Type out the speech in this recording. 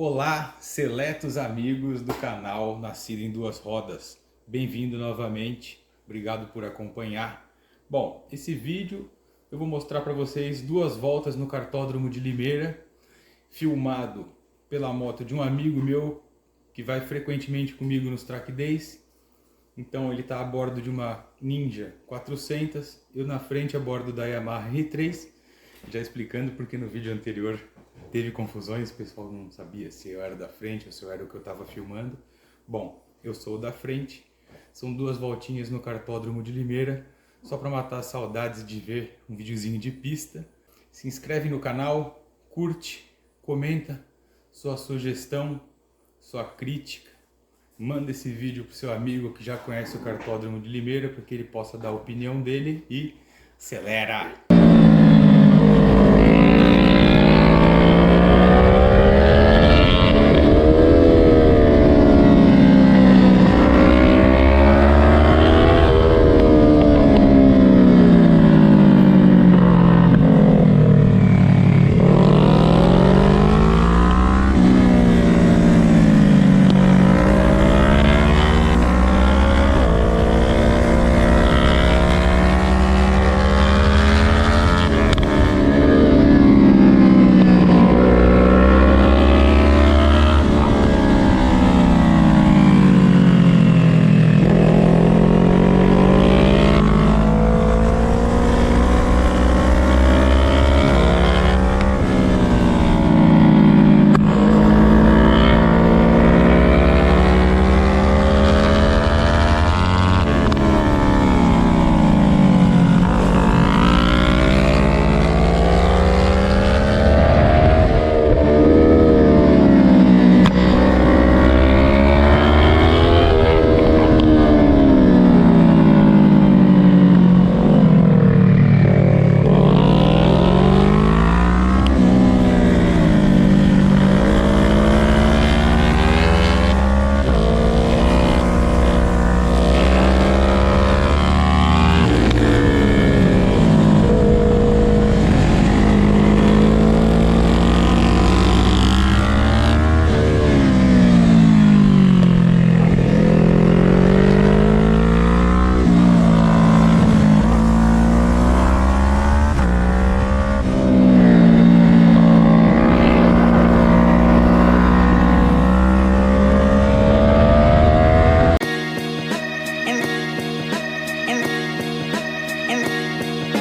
Olá, seletos amigos do canal Nascido em Duas Rodas. Bem-vindo novamente, obrigado por acompanhar. Bom, esse vídeo eu vou mostrar para vocês duas voltas no Kartódromo de Limeira, filmado pela moto de um amigo meu que vai frequentemente comigo nos track days. Então ele está a bordo de uma Ninja 400, eu na frente a bordo da Yamaha R3, já explicando porque no vídeo anterior teve confusões, o pessoal não sabia se eu era da frente ou se eu era o que eu estava filmando. Bom, eu sou da frente, são duas voltinhas no Kartódromo de Limeira, só para matar as saudades de ver um videozinho de pista. Se inscreve no canal, curte, comenta sua sugestão, sua crítica, manda esse vídeo para o seu amigo que já conhece o Kartódromo de Limeira para que ele possa dar a opinião dele e acelera!